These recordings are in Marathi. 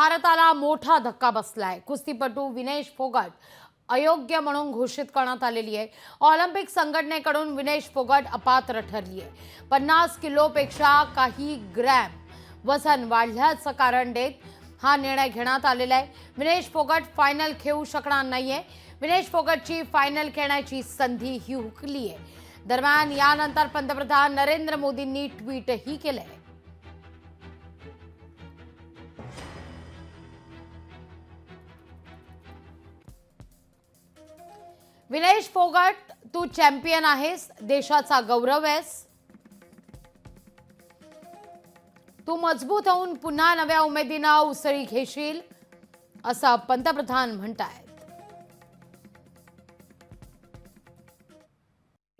भारताला मोठा धक्का बसलाय। कुस्तीपटू विनेश फोगट अयोग्य म्हणून घोषित करण्यात आलेली आहे। ऑलिम्पिक संघटनेकडून विनेश फोगट अपात्र ठरली आहे। 50 किलोपेक्षा काही ग्रॅम वजन वाढल्याचं कारण देत हा निर्णय घेण्यात आलेला आहे। विनेश फोगट फायनल खेळू शकणार नाहीये। विनेश फोगटची फायनल खेळण्याची संधी ही हुकली आहे। दरम्यान यानंतर पंतप्रधान नरेंद्र मोदींनी ट्विटही केलंय। विनेश फोगट, तू चॅम्पियन आहेस, देशाचा गौरव आहेस। तू मजबूत होऊन पुन्हा नव्या उमेदीने उसळी घेशील असं पंतप्रधान म्हणतायत।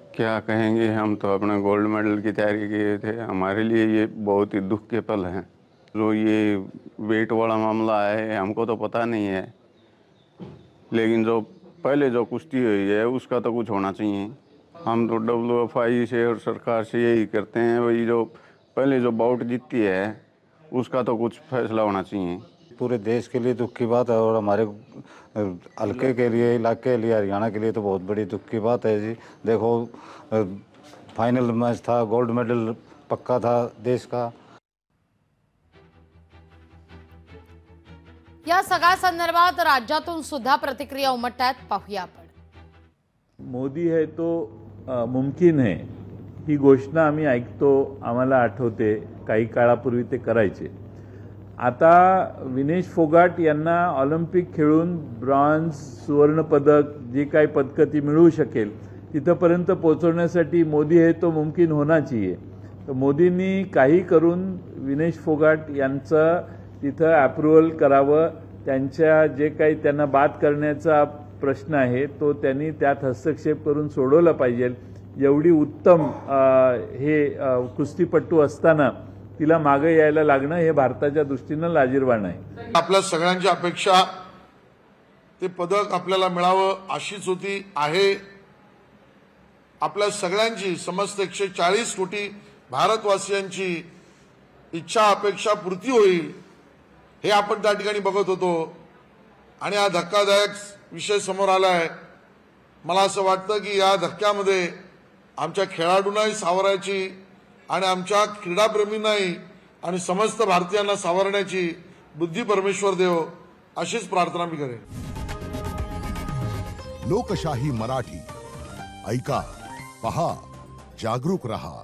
क्या कहेंगे, हम तो अपने गोल्ड मेडल की तैयारी किए थे। हमारे लिए ये बहुत ही दुख के पल हैं। जो ये वेट वाला मामला है हमको तो पता नहीं है, लेकिन जो पहले जो कुश्ती हुई है उसका तो कुछ होना चाहिए। हम तो WFI से और सरकार से यही करते हैं, वही जो पहले जो बाउट जीतती है उसका तो कुछ फैसला होना चाहिए। पूरे देश के लिए दुख की बात है और हमारे हल्के के लिए, इलाके के लिए, हरियाणा के लिए तो बहुत बड़ी दुख की बात है जी। देखो, फाइनल मैच था, गोल्ड मेडल पक्का था देश का। या सगळ्या संदर्भात राज्यातून सुद्धा प्रतिक्रिया उमटतात, पाहूया आपण। मोदी है तो मुमकिन है ही घोषणा आम्ही ऐकतो, आम्हाला आठवते काही काळापूर्वी ते करायचे। आता विनेश फोगाट यांना ऑलिम्पिक खेळून ब्रॉन्झ, सुवर्ण पदक, जी काही पदकं ती मिळू शकेल तिथपर्यंत पोहोचवण्यासाठी मोदी है तो मुमकिन होना चाहिए। तर मोदींनी काही करून विनेश फोगाट यांचं तिथं अप्रूव्हल करावं। त्यांच्या जे काही त्यांना बाद करण्याचा प्रश्न आहे तो त्यांनी त्यात हस्तक्षेप करून सोडवला पाहिजे। एवढी उत्तम हे कुस्तीपटू असताना तिला मागे यायला लागणं हे भारताच्या दृष्टीने लाजिरवाण आहे। आपल्या सगळ्यांची अपेक्षा ते पदक आपल्याला मिळावं अशीच होती आहे। आपल्या सगळ्यांची, समस्त 140 कोटी भारतवासियांची इच्छा अपेक्षा पूर्ती होईल हे आपण त्या ठिकाणी बघत होतो। आणि हा धक्कादायक विषय समोर आलाय। मला असं वाटतं की या धक्क्यामध्ये आमच्या खेळाडूंनाही सावरायची आणि आमच्या क्रीडाप्रेमींनाही आणि समस्त भारतीयांना सावरण्याची बुद्धी परमेश्वर देव अशीच प्रार्थना मी करेन। लोकशाही मराठी ऐका, पहा, जागरूक रहा।